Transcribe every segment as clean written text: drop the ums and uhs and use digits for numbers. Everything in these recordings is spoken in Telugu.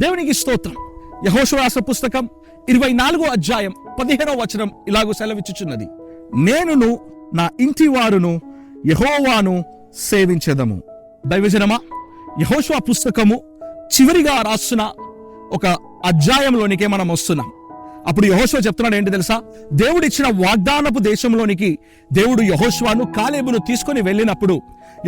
దేవునికి స్తోత్రం. యెహోషువ రాసిన పుస్తకం 24వ అధ్యాయం 15వ వచనం ఇలాగూ సెలవిచ్చుచున్నది, నేనును నా ఇంటి వారును యెహోవాను సేవించెదము. దైవజనమా, యెహోషువ పుస్తకము చివరిగా రాస్తున్న ఒక అధ్యాయంలోనికే మనం వస్తున్నాం. అప్పుడు యెహోషువ చెప్తున్నాడు ఏంటి తెలుసా? దేవుడిచ్చిన వాగ్దానపు దేశంలోనికి దేవుడు యెహోషువను కాలేబును తీసుకొని వెళ్ళినప్పుడు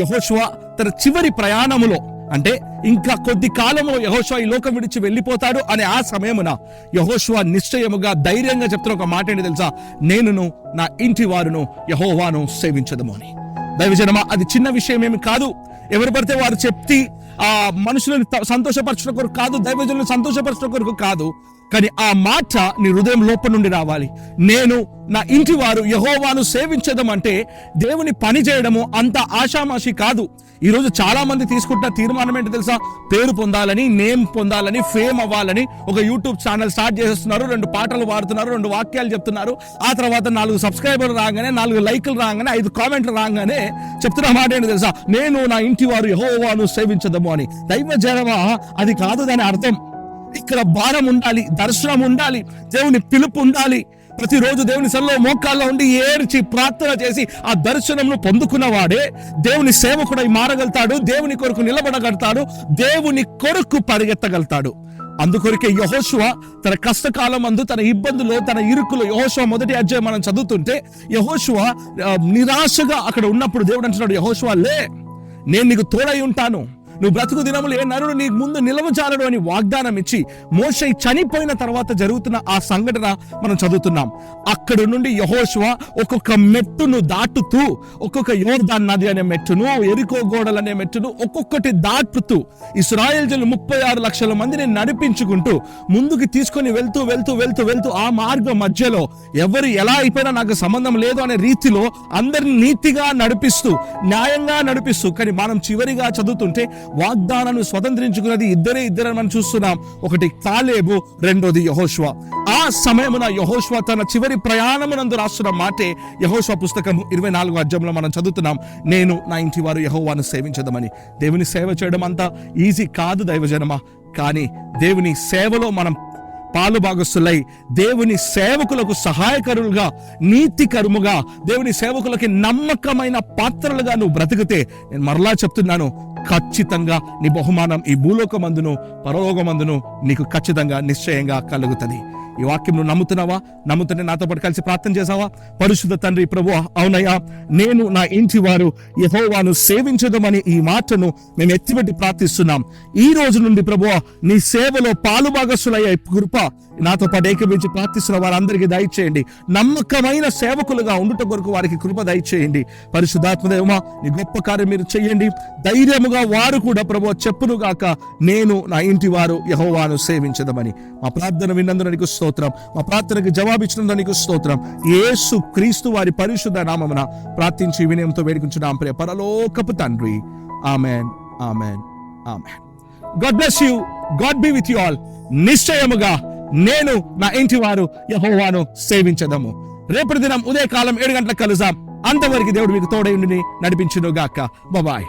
యెహోషువ తన చివరి ప్రయాణములో, అంటే ఇంకా కొద్ది కాలంలో యెహోషువ ఈ లోకం విడిచి వెళ్ళిపోతాడు అనే ఆ సమయమున యెహోషువ నిశ్చయముగా ధైర్యంగా చెప్తున్న ఒక మాట ఏంటి తెలుసా? నేనును నా ఇంటి వారును యెహోవాను సేవించదము అని. దైవజనమా, అది చిన్న విషయం ఏమి కాదు. ఎవరు పడితే వారు చెప్తి ఆ మనుషులను సంతోషపరచడం కొరకు కాదు, దైవజనులను సంతోషపరచడం కొరకు కాదు. కానీ ఆ మాట నీ హృదయం లోపల నుండి రావాలి. నేను నా ఇంటి వారు యెహోవాను సేవించడం అంటే దేవుని పని చేయడము అంత ఆషామాషి కాదు. ఈరోజు చాలా మంది తీసుకుంటున్న తీర్మానం ఏంటి తెలుసా? పేరు పొందాలని, నేమ్ పొందాలని, ఫేమ్ అవ్వాలని ఒక యూట్యూబ్ ఛానల్ స్టార్ట్ చేస్తున్నారు, 2 పాటలు పాడుతున్నారు, 2 వాక్యాలు చెప్తున్నారు, ఆ తర్వాత 4 సబ్స్క్రైబర్లు రాగానే, 4 లైకులు రాగానే, 5 కామెంట్లు రాగానే చెప్తున్న మాట ఏంటి తెలుసా? నేను నా ఇంటి వారు యెహోవాను సేవించదము అని. దైవజనమా, అది కాదు దాని అర్థం. ఇక్కడ భారం ఉండాలి, దర్శనం ఉండాలి, దేవుని పిలుపు ఉండాలి. ప్రతిరోజు దేవుని సన్నిధిలో మోకాల్లో ఉండి ఏడ్చి ప్రార్థన చేసి ఆ దర్శనంను పొందుకున్న వాడే దేవుని సేవకుడై మారగలుగుతాడు, దేవుని కొరకు నిలబడగలుగుతాడు, దేవుని కొరకు పరిగెత్తగలుగుతాడు. అందుకొరకే యెహోషువ తన కష్టకాలం అందు, తన ఇబ్బందులో, తన ఇరుకులో, యెహోషువ 1వ అధ్యాయం మనం చదువుతుంటే యెహోషువ నిరాశగా అక్కడ ఉన్నప్పుడు దేవుడు అంటున్నాడు, యెహోషువ లే, నేను నీకు తోడై ఉంటాను, నువ్వు బ్రతుకు దినములు ఏ నరుడు నీకు ముందు నిలవజాలడు అని వాగ్దానం ఇచ్చి మోషే చనిపోయిన తర్వాత జరుగుతున్న ఆ సంఘటన మనం చదువుతున్నాం. అక్కడ నుండి యెహోషువ ఒక్కొక్క మెట్టును దాటుతూ, ఒక్కొక్క యోర్దాన్ నది అనే మెట్టును, ఎరికో గోడలు అనే మెట్టును ఒక్కొక్కటి దాటుతూ ఇశ్రాయేల్ జనులు 36 లక్షల మందిని నడిపించుకుంటూ ముందుకు తీసుకొని వెళ్తూ వెళ్తూ వెళ్తూ వెళ్తూ ఆ మార్గం మధ్యలో ఎవరు ఎలా అయిపోయినా నాకు సంబంధం లేదు అనే రీతిలో అందరిని నీతిగా నడిపిస్తూ, న్యాయంగా నడిపిస్తూ, కానీ మనం చివరిగా చదువుతుంటే వాగ్దానాన్ని స్వతంత్రించుకున్నది ఇద్దరే మనం చూస్తున్నాం. ఒకటి కాలేబు, రెండోది యెహోషువ. ఆ సమయమున యెహోషువ తన చివరి ప్రయాణమునందు రాస్తున్న మాటే యెహోషువ పుస్తకం 24వ అధ్యాయంలో మనం చదువుతున్నాం, నేను నా ఇంటి వారు యెహోవాను సేవించదమని. దేవుని సేవ చేయడం అంత ఈజీ కాదు దైవజనమా, కానీ దేవుని సేవలో మనం పాలు భాగస్తులై దేవుని సేవకులకు సహాయకరులుగా, నీతికరుముగా, దేవుని సేవకులకి నమ్మకమైన పాత్రలుగా నువ్వు బ్రతికితే, నేను మరలా చెప్తున్నాను, ఖచ్చితంగా నీ బహుమానం ఈ భూలోకమందును పరలోకమందును నీకు ఖచ్చితంగా నిశ్చయంగా కలుగుతుంది. ఈ వాక్యం నువ్వు నమ్ముతున్నావా? నమ్ముతుంటే నాతో పాటు కలిసి ప్రార్థన చేసావా? పరిశుద్ధ తండ్రి ప్రభువా, అవునయ్యా, నేను నా ఇంటి వారు యెహోవాను సేవించదమని ఈ మాటను మేము ఎత్తిపెట్టి ప్రార్థిస్తున్నాం. ఈ రోజు నుండి ప్రభువా, నీ సేవలో పాలు భాగస్తులయ్యే కృప నాతో పాటు ఏకీభవించి ప్రార్థిస్తున్న వారందరికీ దయచేయండి. నమ్మకమైన సేవకులుగా ఉండుట కొరకు వారికి కృప దయచేయండి. పరిశుద్ధాత్మదేవమా, నీ గొప్ప కార్యం మీరు చేయండి. ధైర్యముగా వారు కూడా ప్రభువా చెప్పునుగాక, నేను నా ఇంటి వారు యెహోవాను సేవించదమని. మా ప్రార్థన విన్నందున నీకు స్తోత్రం, మా ప్రార్థనకు జవాబిచ్చినందుకు నీకు స్తోత్రం. యేసు క్రీస్తు వారి పరిశుద్ధ నామమున ప్రార్థించి వినయంతో వేడుకుంటున్నాం ప్రియ పరలోకపు తండ్రి. Amen, amen, amen. God bless you, God be with you all. నిశ్చయముగా నేను నా ఇంటి వారు యెహోవాను సేవించదము. రేపటి దినం ఉదయకాలం 7 గంటలకు కలుద్దాం. అంతవరకు దేవుడు మీకు తోడై ఉండి నడిపించును గాక. బాయ్.